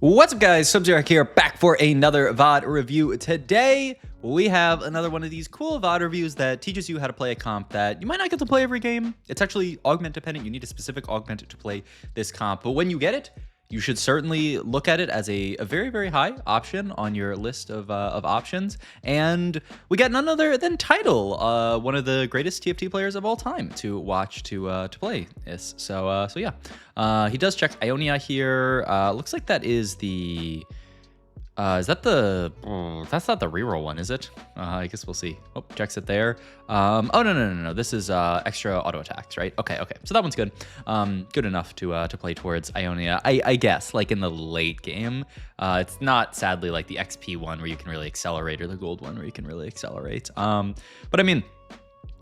What's up, guys? Sub-Zero here, back for another VOD review. Today, we have another one of these cool VOD reviews that teaches you how to play a comp that you might not get to play every game. It's actually augment dependent. You need a specific augment to play this comp, but when you get it, you should certainly look at it as a very, very high option on your list of options. And we got none other than Tidal, one of the greatest TFT players of all time, to watch to play this. So yeah, he does check Ionia here. Looks like that is the. Is that the? That's not the reroll one, is it? I guess we'll see. Oh, checks it there. Oh no. This is extra auto attacks, right? Okay. So that one's good. Good enough to play towards Ionia. I guess like in the late game. It's not sadly like the XP one where you can really accelerate or the gold one where you can really accelerate. But I mean.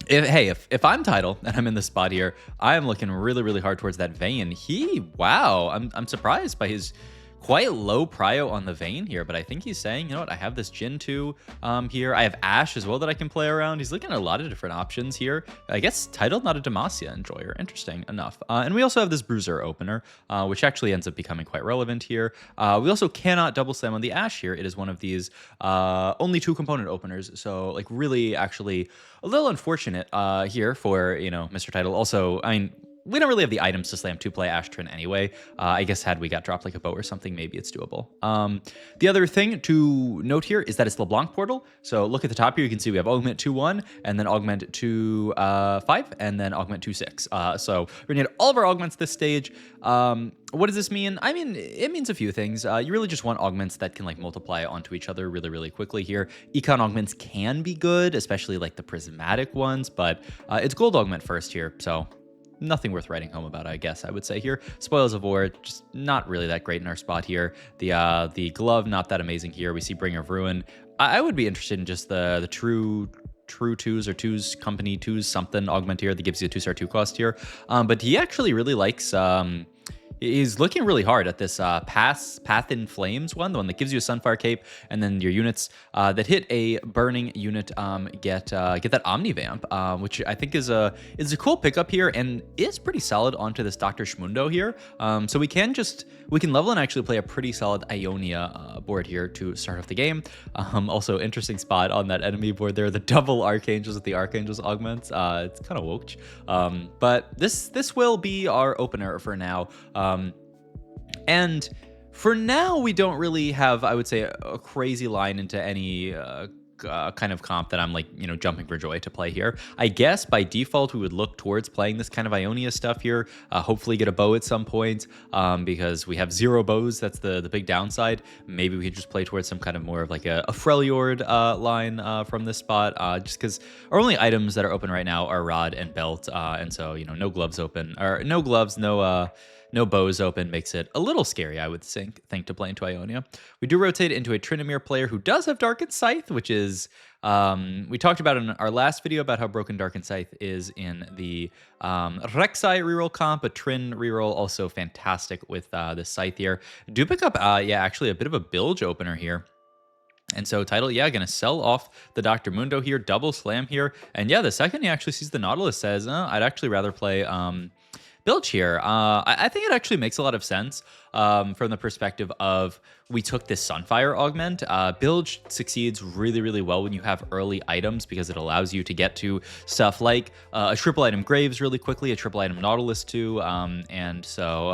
If I'm Tidal and I'm in this spot here, I am looking really hard towards that Vayne. Wow, I'm surprised by his quite low prio on the Vayne here, but I think he's saying, you know what, I have this Jhin 2 here. I have Ashe as well that I can play around. He's looking at a lot of different options here. I guess Tidal, not a Demacia enjoyer. Interesting enough. And we also have this Bruiser opener, which actually ends up becoming quite relevant here. We also cannot double slam on the Ashe here. It is one of these only 2-component openers, so like really actually a little unfortunate here for, you know, Mr. Tidal. Also, I mean, we don't really have the items to slam 2-play Ashe Trin anyway. I guess had we got dropped like a bow or something, maybe it's doable. The other thing to note here is that it's LeBlanc portal. So look at the top here, you can see we have Augment 2-1, and then Augment 2-5, and then Augment 2-6. So we're gonna get all of our augments this stage. What does this mean? I mean, it means a few things. You really just want augments that can like multiply onto each other really quickly here. Econ augments can be good, especially like the prismatic ones, but it's gold augment first here, so nothing worth writing home about, I guess I would say here. Spoils of War, just not really that great in our spot here. The glove, not that amazing here. We see Bringer of Ruin. I would be interested in just the true 2s or 2s company 2s something augment here that gives you a 2-star 2 cost here. But he actually really likes he's looking really hard at this Path in Flames one, the one that gives you a Sunfire Cape, and then your units that hit a burning unit get that Omnivamp, which I think is a cool pickup here and is pretty solid onto this Dr. Shmundo here. So we can level and actually play a pretty solid Ionia board here to start off the game. Also interesting spot on that enemy board there, the double Archangels with the Archangels augments. It's kind of woke. But this will be our opener for now. And for now, we don't really have, I would say, a crazy line into any kind of comp that I'm like, you know, jumping for joy to play here. I guess by default, we would look towards playing this kind of Ionia stuff here, hopefully get a bow at some point, because we have 0 bows. That's the big downside. Maybe we could just play towards some kind of more of like a Freljord line from this spot, just because our only items that are open right now are Rod and Belt, and so, you know, no gloves open, or no gloves, no bows open makes it a little scary, I would think to play into Ionia. We do rotate into a Tryndamere player who does have Darkened Scythe, which is, we talked about in our last video about how broken Darkened Scythe is in the Rek'Sai reroll comp, but Trin reroll also fantastic with this Scythe here. Do pick up, yeah, actually a bit of a bilge opener here. And so Tidal, yeah, gonna sell off the Dr. Mundo here, double slam here. And yeah, the second he actually sees the Nautilus says, I'd actually rather play Bilge here. I think it actually makes a lot of sense from the perspective of we took this Sunfire augment. Bilge succeeds really well when you have early items because it allows you to get to stuff like a triple item Graves really quickly, a triple item Nautilus too, and so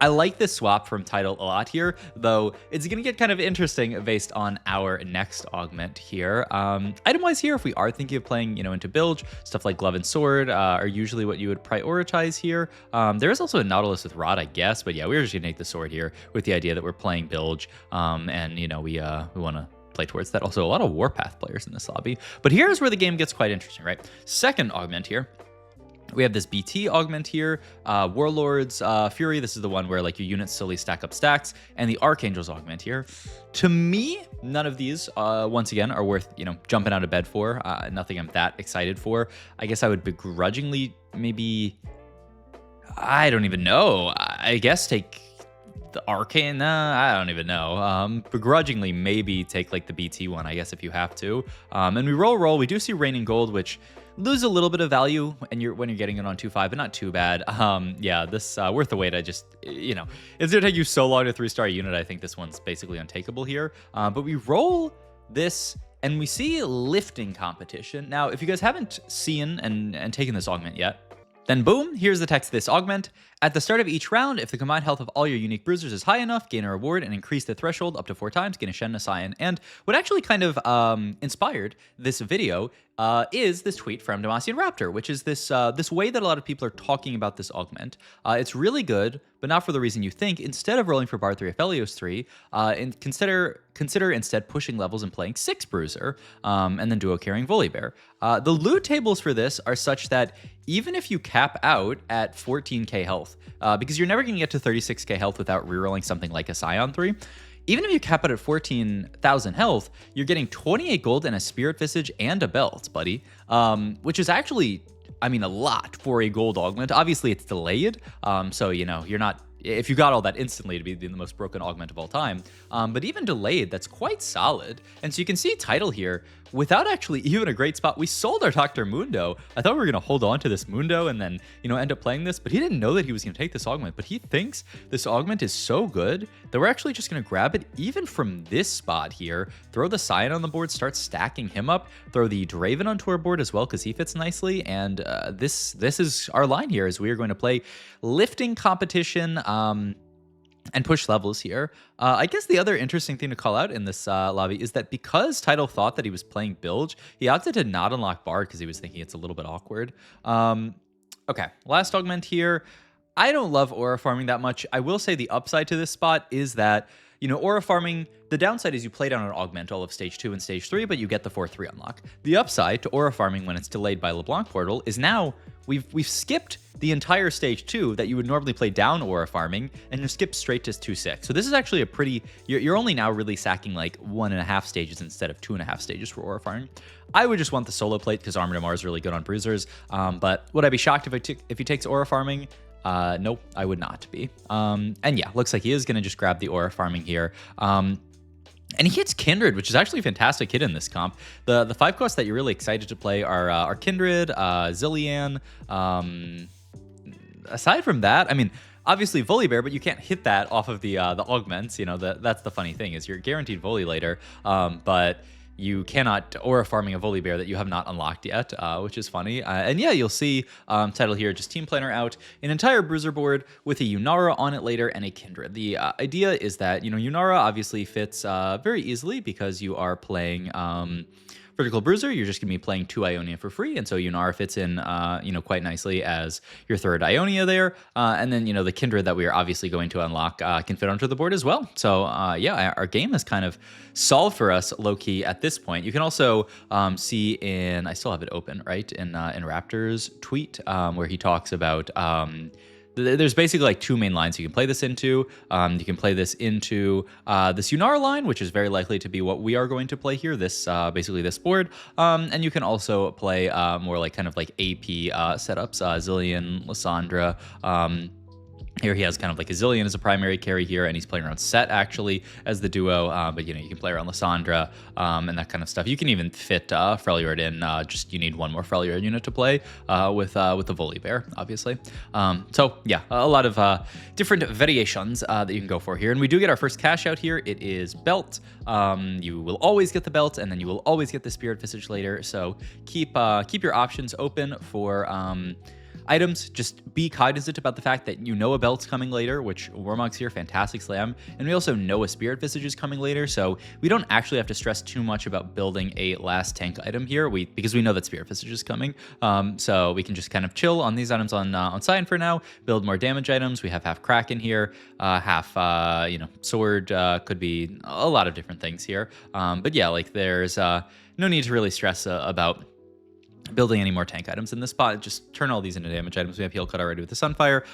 I like this swap from Tidal a lot here, though it's going to get kind of interesting based on our next augment here. Item-wise here, if we are thinking of playing, you know, into Bilge, stuff like Glove and Sword are usually what you would prioritize here. There is also a Nautilus with Rod, I guess, but yeah, we're just going to take the Sword here with the idea that we're playing Bilge, and, you know, we want to play towards that. Also, a lot of Warpath players in this lobby. But here's where the game gets quite interesting, right? Second augment here. We have this BT augment here, Warlord's Fury. This is the one where like your units slowly stack up stacks, and the Archangel's augment here. To me, none of these, once again, are worth, you know, jumping out of bed for. Nothing I'm that excited for. I guess I would begrudgingly maybe, I don't even know. I guess take the Arcane, I don't even know. Begrudgingly, maybe take like the BT one, I guess, if you have to. And we roll. We do see Raining Gold, which lose a little bit of value when you're getting it on 2-5, but not too bad. Yeah, this worth the wait. I just, it's gonna take you so long to 3-star unit. I think this one's basically untakeable here. But we roll this and we see Lifting Competition. Now, if you guys haven't seen and taken this augment yet, then boom, here's the text of this augment. At the start of each round, if the combined health of all your unique bruisers is high enough, gain a reward and increase the threshold up to 4 times, gain a Shen and a Cyan. And what actually kind of inspired this video is this tweet from Demacian Raptor, which is this way that a lot of people are talking about this augment. It's really good, but not for the reason you think. Instead of rolling for Bar 3 Aphelios 3, and consider instead pushing levels and playing 6 Bruiser, and then duo carrying Volibear. The loot tables for this are such that even if you cap out at 14k health, because you're never going to get to 36k health without rerolling something like a Scion 3, even if you cap out at 14,000 health, you're getting 28 gold and a Spirit Visage and a belt, buddy, which is actually, I mean, a lot for a gold augment. Obviously, it's delayed, so, you're not... If you got all that instantly, to be the most broken augment of all time. But even delayed, that's quite solid. And so you can see title here, without actually even a great spot. We sold our Dr. Mundo. I thought we were going to hold on to this Mundo and then, end up playing this. But he didn't know that he was going to take this augment. But he thinks this augment is so good that we're actually just going to grab it even from this spot here. Throw the Scion on the board, start stacking him up. Throw the Draven onto our board as well because he fits nicely. And this is our line here, as we are going to play Lifting Competition and push levels here. I guess the other interesting thing to call out in this lobby is that because Title thought that he was playing Bilge, he opted to not unlock Bard because he was thinking it's a little bit awkward. Okay, last augment here. I don't love aura farming that much. I will say the upside to this spot is that, aura farming, the downside is you play down an augment all of stage 2 and stage 3, but you get the 4-3 unlock. The upside to aura farming when it's delayed by LeBlanc Portal is now we've skipped the entire stage 2 that you would normally play down aura farming and just skip straight to 2-6. So this is actually a pretty, you're only now really sacking like 1.5 stages instead of 2.5 stages for aura farming. I would just want the solo plate because Armor Damar is really good on bruisers. But would I be shocked if he takes aura farming? Nope, I would not be. And yeah, looks like he is going to just grab the aura farming here. And he hits Kindred, which is actually a fantastic hit in this comp. The 5 costs that you're really excited to play are Kindred, Zilean. Aside from that, I mean, obviously Volibear, but you can't hit that off of the augments. That's the funny thing is you're guaranteed Voli later, but you cannot aura farming a Volibear that you have not unlocked yet, which is funny. And yeah, you'll see title here, just team planner out an entire bruiser board with a Yunara on it later and a Kindred. The idea is that, Yunara obviously fits very easily because you are playing Vertical Bruiser. You're just going to be playing 2 Ionia for free, and so Yunara fits in, quite nicely as your 3rd Ionia there. And then, the Kindred that we are obviously going to unlock can fit onto the board as well. So, yeah, our game is kind of solved for us low-key at this point. You can also see I still have it open, right, in Raptor's tweet where he talks about... there's basically like 2 main lines you can play this into. You can play this into this Yunara line, which is very likely to be what we are going to play here, this basically this board. And you can also play more like kind of like AP setups, Zilean, Lissandra. Here he has kind of like a Zilean as a primary carry here, and he's playing around Set actually as the duo. But you can play around Lissandra and that kind of stuff. You can even fit Freljord in. Just you need one more Freljord unit to play with the Volibear, obviously. So yeah, a lot of different variations that you can go for here. And we do get our first cash out here. It is Belt. You will always get the Belt, and then you will always get the Spirit Visage later. So keep your options open for items. Just be cognizant about the fact that a belt's coming later, which Warmog's here, fantastic slam, and we also know a Spirit Visage is coming later, so we don't actually have to stress too much about building a last tank item here, because we know that Spirit Visage is coming, so we can just kind of chill on these items on Cyan for now, build more damage items. We have half Kraken here, half Sword, could be a lot of different things here, but yeah, like there's no need to really stress about building any more tank items in this spot. Just turn all these into damage items. We have heal cut already with the Sunfire,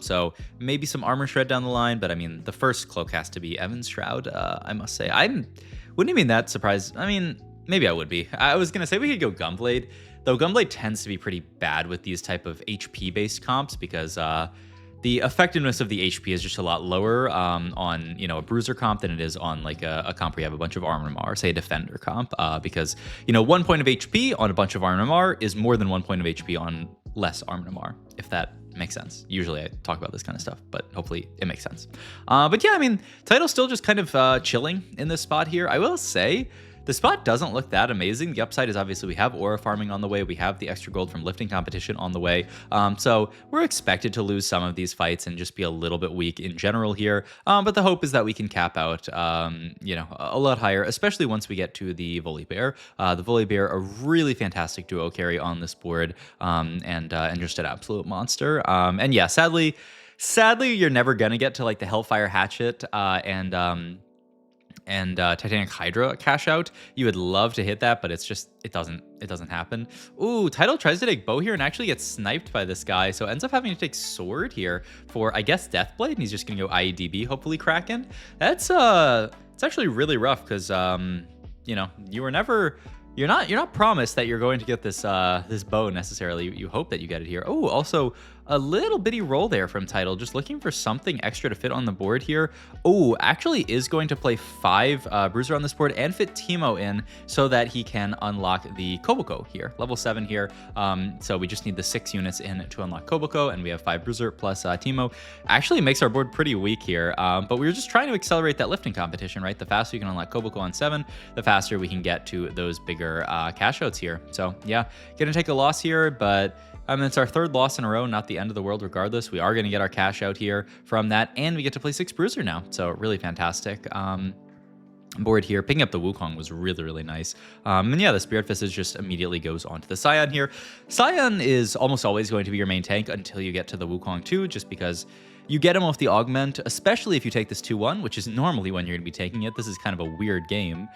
so maybe some armor shred down the line, but I mean the first cloak has to be Evan's Shroud. I must say, I wouldn't be that surprised. I mean, maybe I would be. I was gonna say we could go Gunblade, though Gunblade tends to be pretty bad with these type of HP based comps because the effectiveness of the HP is just a lot lower on, you know, a bruiser comp than it is on like a comp where you have a bunch of armor MR, say a defender comp, because, you know, 1 point of HP on a bunch of armor MR is more than 1 point of HP on less armor MR, if that makes sense. Usually I talk about this kind of stuff, but hopefully it makes sense. But yeah, I mean, title's still just kind of chilling in this spot here. I will say, the spot doesn't look that amazing. The upside is obviously we have aura farming on the way. We have the extra gold from lifting competition on the way. So we're expected to lose some of these fights and just be a little bit weak in general here. But the hope is that we can cap out, you know, a lot higher, especially once we get to the Volibear. The Volibear, a really fantastic duo carry on this board, and just an absolute monster. And yeah, sadly, you're never gonna get to like the Hellfire Hatchet and Titanic Hydra cash out. You would love to hit that, but it's just, it doesn't happen. Ooh, Tidal tries to take bow here and actually gets sniped by this guy, so ends up having to take sword here for, I guess, Deathblade, and he's just gonna go IEDB, hopefully Kraken. That's it's actually really rough because you know, you're not promised that you're going to get this this bow necessarily. You hope that you get it here. Oh, also a little bitty roll there from Tidal, just looking for something extra to fit on the board here. Oh, actually is going to play 5 Bruiser on this board and fit Teemo in so that he can unlock the Koboko here, level 7 here. So we just need the 6 units in to unlock Koboko, and we have 5 Bruiser plus Teemo. Actually makes our board pretty weak here, but we were just trying to accelerate that lifting competition, right? The faster you can unlock Koboko on 7, the faster we can get to those bigger cash outs here. So yeah, gonna take a loss here, but it's our 3rd loss in a row, not the end of the world regardless. We are going to get our cash out here from that, and we get to play 6 Bruiser now, so really fantastic. Board here. Picking up the Wukong was really, really nice. And yeah, the Spirit Fist just immediately goes onto the Scion here. Scion is almost always going to be your main tank until you get to the Wukong too, just because you get him off the Augment, especially if you take this 2-1, which is normally when you're going to be taking it. This is kind of a weird game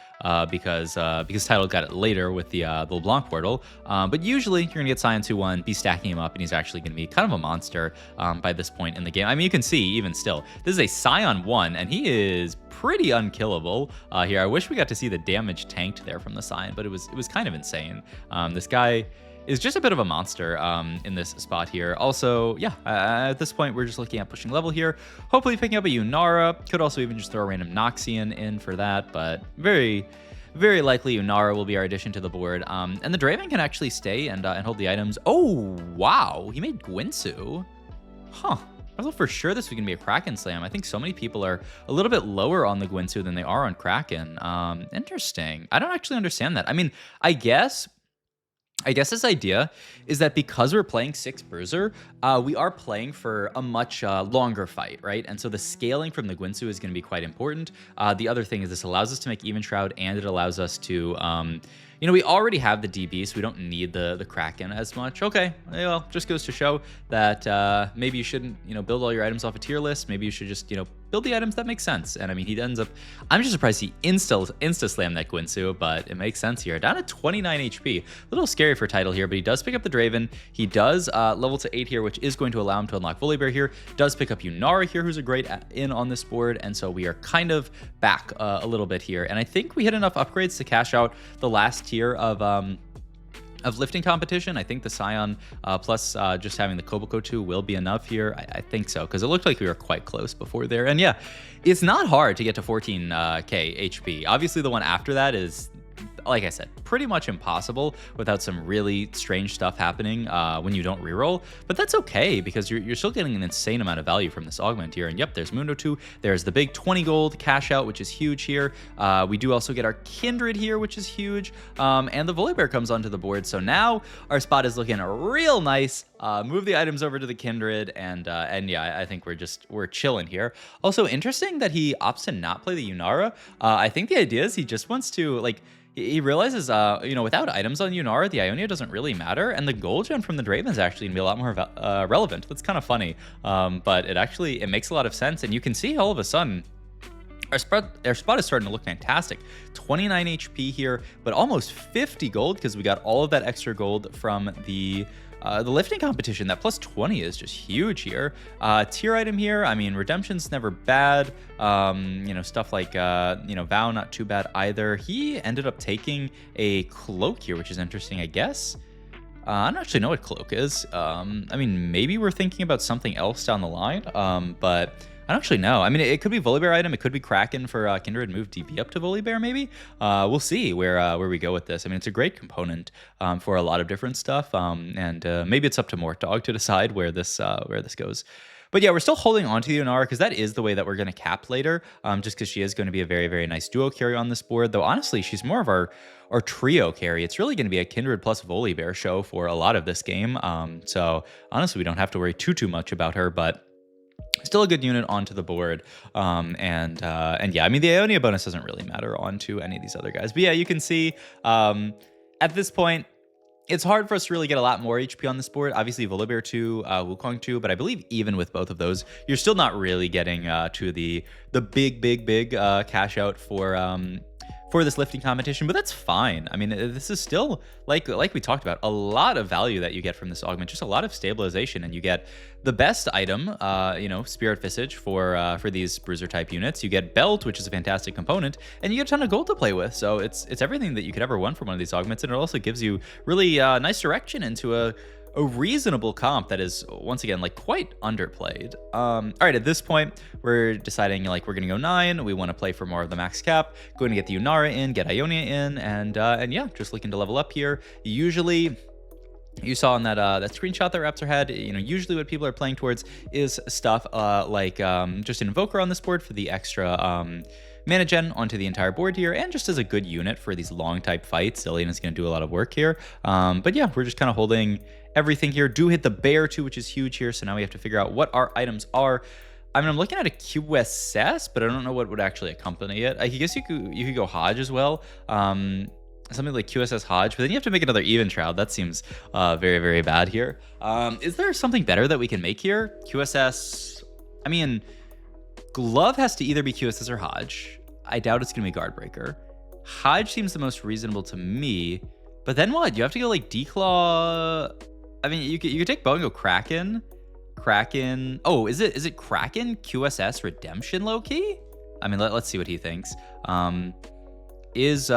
because Tidal got it later with the LeBlanc portal. But usually you're going to get Scion 2-1, be stacking him up, and he's actually going to be kind of a monster by this point in the game. I mean, you can see even still, this is a Scion 1, and he is pretty unkillable here. I wish we got to see the damage tanked there from the Scion, but it was kind of insane. This guy is just a bit of a monster in this spot here. Also, yeah, at this point, we're just looking at pushing level here. Hopefully picking up a Yunara. Could also even just throw a random Noxian in for that, but very, very likely Yunara will be our addition to the board. And the Draven can actually stay and hold the items. Oh, wow. He made Gwinsu. Huh. I thought for sure this was going to be a Kraken Slam. I think so many people are a little bit lower on the Gwinsu than they are on Kraken. Interesting. I don't actually understand that. I mean, I guess this idea is that because we're playing 6 Bruiser, we are playing for a much longer fight, right? And so the scaling from the Gwinsu is going to be quite important. The other thing is this allows us to make Even Shroud, and it allows us to, you know, we already have the DB, so we don't need the Kraken as much. Okay, well, just goes to show that maybe you shouldn't, you know, build all your items off a tier list. Maybe you should just, you know, build the items that make sense. And I mean, he ends up, I'm just surprised he insta-slammed that Gwinsu, but it makes sense here. Down at 29 HP. A little scary for Tidal here, but he does pick up the Draven. He does level to 8 here, which is going to allow him to unlock Volibear here. Does pick up Yunara here, who's a great in on this board. And so we are kind of back a little bit here. And I think we hit enough upgrades to cash out the last tier of lifting competition. I think the Scion plus just having the Koboko 2 will be enough here. I think so, because it looked like we were quite close before there. And yeah, it's not hard to get to 14k HP. Obviously, the one after that is, like I said, pretty much impossible without some really strange stuff happening when you don't reroll. But that's okay, because you're still getting an insane amount of value from this Augment here. And yep, there's Mundo 2. There's the big 20 gold cash out, which is huge here. We do also get our Kindred here, which is huge. And the Volibear comes onto the board. So now our spot is looking real nice. Move the items over to the Kindred, and yeah, I think we're chilling here. Also interesting that he opts to not play the Yunara. I think the idea is he just wants to, like, he realizes, you know, without items on Yunara, the Ionia doesn't really matter, and the gold gen from the Draven is actually gonna be a lot more relevant. That's kind of funny, but it makes a lot of sense, and you can see all of a sudden our spot is starting to look fantastic. 29 HP here, but almost 50 gold because we got all of that extra gold from the lifting competition. That plus 20 is just huge here. Tier item here, I mean, Redemption's never bad. You know, stuff like, you know, Vow, not too bad either. He ended up taking a cloak here, which is interesting, I guess. I don't actually know what cloak is. I mean, maybe we're thinking about something else down the line, but I don't actually know. I mean, it could be Volibear item. It could be Kraken for Kindred move DB up to Volibear, maybe. We'll see where we go with this. I mean, it's a great component for a lot of different stuff, and maybe it's up to Mortdog to decide where this goes. But yeah, we're still holding on to the Yunara because that is the way that we're going to cap later, just because she is going to be a very, very nice duo carry on this board. Though, honestly, she's more of our trio carry. It's really going to be a Kindred plus Volibear show for a lot of this game. So, honestly, we don't have to worry too much about her, but still a good unit onto the board. And yeah, I mean, the Ionia bonus doesn't really matter onto any of these other guys. But yeah, you can see at this point, it's hard for us to really get a lot more HP on this board. Obviously, Volibear 2, Wukong 2, but I believe even with both of those, you're still not really getting to the big cash out for this lifting competition, but that's fine. I mean, this is still, like we talked about, a lot of value that you get from this augment, just a lot of stabilization, and you get the best item, Spirit Visage for these bruiser type units. You get Belt, which is a fantastic component, and you get a ton of gold to play with. So it's everything that you could ever want from one of these augments, and it also gives you really nice direction into a reasonable comp that is, once again, like quite underplayed. All right, at this point, we're deciding like we're gonna go 9. We want to play for more of the max cap. Going to get the Yunara in, get Ionia in, and yeah, just looking to level up here. Usually, you saw in that screenshot that Raptor had, usually what people are playing towards is stuff like just Invoker on this board for the extra mana gen onto the entire board here, and just as a good unit for these long type fights. Zillion is going to do a lot of work here. But yeah, we're just kind of holding everything here. Do hit the bear too, which is huge here. So now we have to figure out what our items are. I mean, I'm looking at a QSS, but I don't know what would actually accompany it. I guess you could go Hodge as well. Something like QSS Hodge, but then you have to make another Even Shroud. That seems very, very bad here. Is there something better that we can make here? QSS, I mean, Glove has to either be QSS or Hodge. I doubt it's going to be Guardbreaker. Hodge seems the most reasonable to me, but then what? You have to go like Declaw. I mean, you could take Bow and go Kraken. Oh, is it Kraken QSS Redemption low key? I mean, let's see what he thinks. Is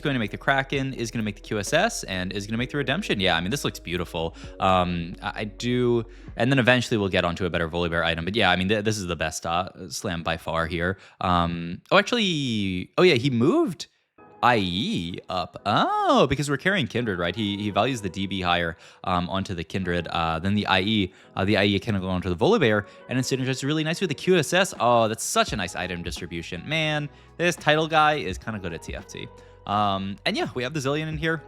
going to make the Kraken, is going to make the QSS, and is going to make the Redemption. Yeah, I mean, this looks beautiful. I do, and then eventually we'll get onto a better Volibear item. But yeah, I mean, this is the best slam by far here. Oh, yeah, he moved IE up. Oh, because we're carrying Kindred, right? He values the DB higher onto the Kindred than the IE. The IE can go onto the Volibear, and it synergizes really nice with the QSS. Oh, that's such a nice item distribution. Man, this title guy is kind of good at TFT. And yeah, we have the Zillion in here.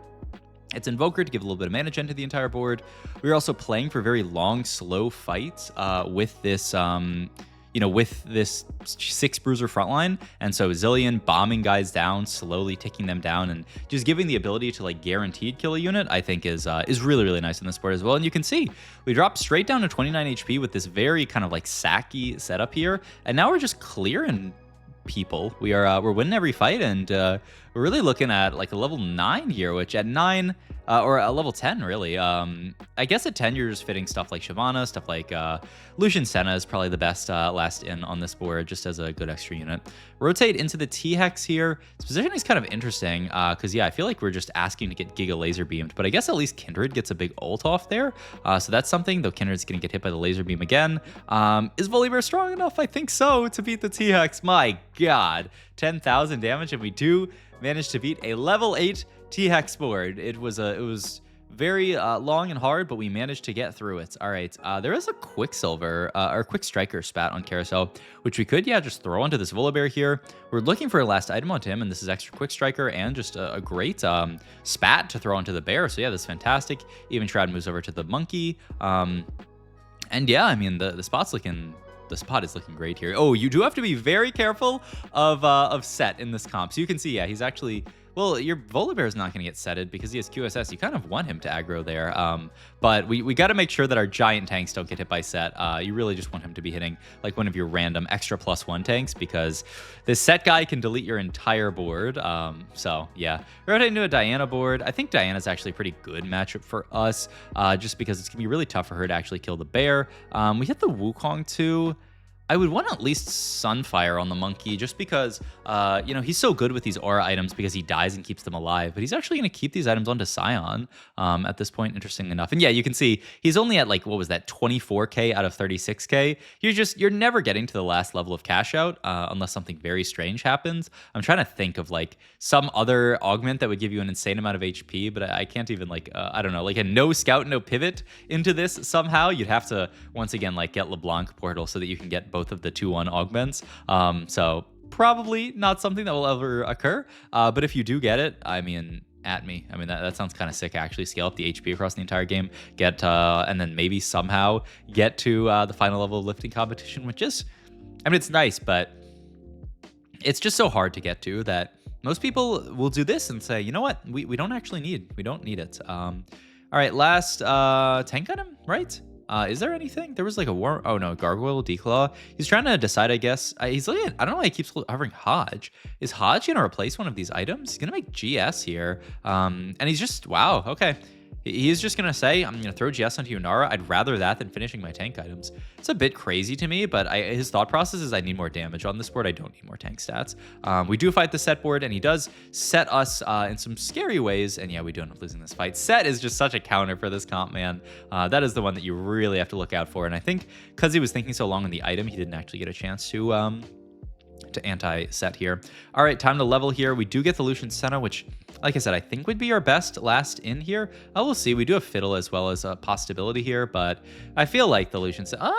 It's Invoker to give a little bit of mana gen to the entire board. We're also playing for very long, slow fights with this with this 6 bruiser frontline. And so Zillion bombing guys down, slowly ticking them down, and just giving the ability to like guaranteed kill a unit, I think is really, really nice in this board as well. And you can see we dropped straight down to 29 HP with this very kind of like sacky setup here. And now we're just clearing people. We're winning every fight, and we're really looking at like a level 9 here, which at 9 or a level 10 really, I guess at 10 you're just fitting stuff like Shyvana, stuff like Lucian Senna is probably the best last in on this board, just as a good extra unit. Rotate into the T-Hex here. This positioning is kind of interesting because yeah, I feel like we're just asking to get Giga Laser Beamed, but I guess at least Kindred gets a big ult off there, so that's something, though Kindred's gonna get hit by the Laser Beam again. Is Volibear strong enough? I think so, to beat the T-Hex. My god, 10,000 damage, and we do manage to beat a level 8 T-Hex board. It was very long and hard, but we managed to get through it. All right, there is a Quicksilver or Quick Striker spat on Carousel, which we could, yeah, just throw onto this Volibear here. We're looking for a last item onto him, and this is extra Quick Striker and just a great spat to throw onto the bear. So yeah, this is fantastic. Even Shroud moves over to the monkey. And yeah, I mean, the spot's looking... The spot is looking great here. Oh, you do have to be very careful of set in this comp. So you can see, yeah, he's actually... Well, your Volibear is not going to get setted because he has QSS. You kind of want him to aggro there. But we got to make sure that our giant tanks don't get hit by set. You really just want him to be hitting like one of your random extra +1 tanks, because this set guy can delete your entire board. So yeah, rotate into a Diana board. I think Diana's actually a pretty good matchup for us, just because it's going to be really tough for her to actually kill the bear. We hit the Wukong too. I would want at least Sunfire on the monkey just because, you know, he's so good with these aura items because he dies and keeps them alive. But he's actually going to keep these items onto Scion at this point, interesting enough. And yeah, you can see he's only at like, what was that, 24k out of 36k. You're never getting to the last level of cash out unless something very strange happens. I'm trying to think of like some other augment that would give you an insane amount of HP, but I can't even like, I don't know, like a no scout, no pivot into this somehow. You'd have to, once again, like get LeBlanc portal so that you can get both of the 2-1 augments. So probably not something that will ever occur. But if you do get it, I mean, at me. I mean, that sounds kind of sick, actually. Scale up the HP across the entire game, get, and then maybe somehow get to the final level of lifting competition, which is, I mean, it's nice, but it's just so hard to get to that most people will do this and say, you know what, we don't actually need, we don't need it. All right, last tank item, right? Is there anything? There was like a war. Oh no, Gargoyle, Declaw. He's trying to decide, I guess. He's looking at, I don't know why he keeps hovering Hodge. Is Hodge going to replace one of these items? He's going to make GS here. And he's just, wow, okay. He's just going to say, I'm going to throw GS onto Yunara. I'd rather that than finishing my tank items. It's a bit crazy to me, but his thought process is I need more damage on this board. I don't need more tank stats. We do fight the set board, and he does set us in some scary ways. And yeah, we do end up losing this fight. Set is just such a counter for this comp, man. That is the one that you really have to look out for. And I think because he was thinking so long on the item, he didn't actually get a chance to anti-set here. All right, time to level here. We do get the Lucian Senna, which, like I said, I think would be our best last in here. We'll see. We do have Fiddle as well as a possibility here, but I feel like the Lucian Senna...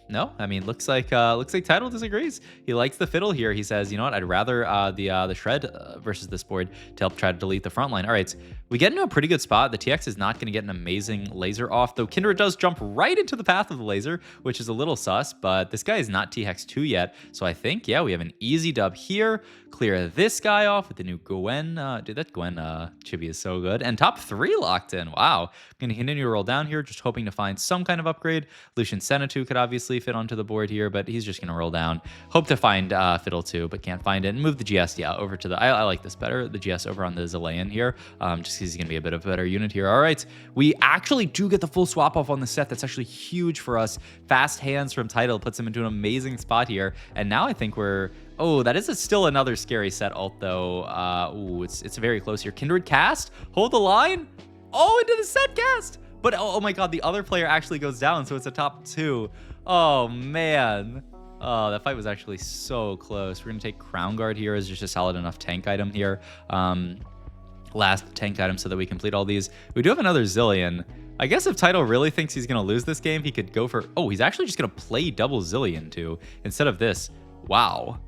no, I mean, looks like Tidal disagrees. He likes the Fiddle here. He says, you know what, I'd rather the Shred versus this board to help try to delete the front line. All right, we get into a pretty good spot. The TX is not going to get an amazing laser off, though Kindred does jump right into the path of the laser, which is a little sus, but this guy is not T-Hex 2 yet, so I think, yeah, we have an easy dub here. Clear this guy off with the new Gwen. Dude, that Gwen chibi is so good. And top 3 locked in. Wow. Going to continue to roll down here, just hoping to find some kind of upgrade. Lucian Senna 2 could obviously fit onto the board here, but he's just going to roll down. Hope to find Fiddle 2, but can't find it. And move the GS, yeah, over to the... I like this better, the GS over on the Zilean here, just because he's going to be a bit of a better unit here. All right, we actually do get the full swap off on the set. That's actually huge for us. Fast hands from Tidal puts him into an amazing spot here. And now I think we're... Oh, that is still another scary set ult, though. Ooh, it's very close here. Kindred cast, hold the line. Oh, into the set cast. But oh my god, the other player actually goes down, so it's a top 2. Oh, man. Oh, that fight was actually so close. We're going to take Crown Guard here as just a solid enough tank item here. Last tank item so that we complete all these. We do have another Zilean. I guess if Tidal really thinks he's going to lose this game, he could go for... Oh, he's actually just going to play double Zilean, too, instead of this. Wow.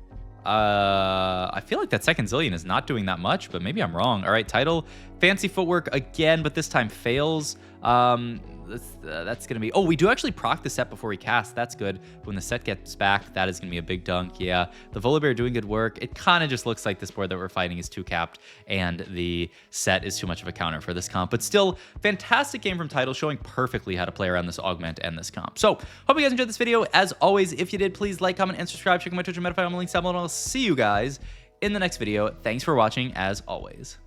I feel like that second Zilean is not doing that much, but maybe I'm wrong. All right, Tidal, fancy footwork again, but this time fails. That's going to be... Oh, we do actually proc the set before we cast. That's good. When the set gets back, that is going to be a big dunk. Yeah, the Volibear doing good work. It kind of just looks like this board that we're fighting is too capped, and the set is too much of a counter for this comp. But still, fantastic game from Tidal, showing perfectly how to play around this Augment and this comp. So, hope you guys enjoyed this video. As always, if you did, please like, comment, and subscribe. Check out my Twitch and Metafy. I'm links down below, and I'll see you guys in the next video. Thanks for watching, as always.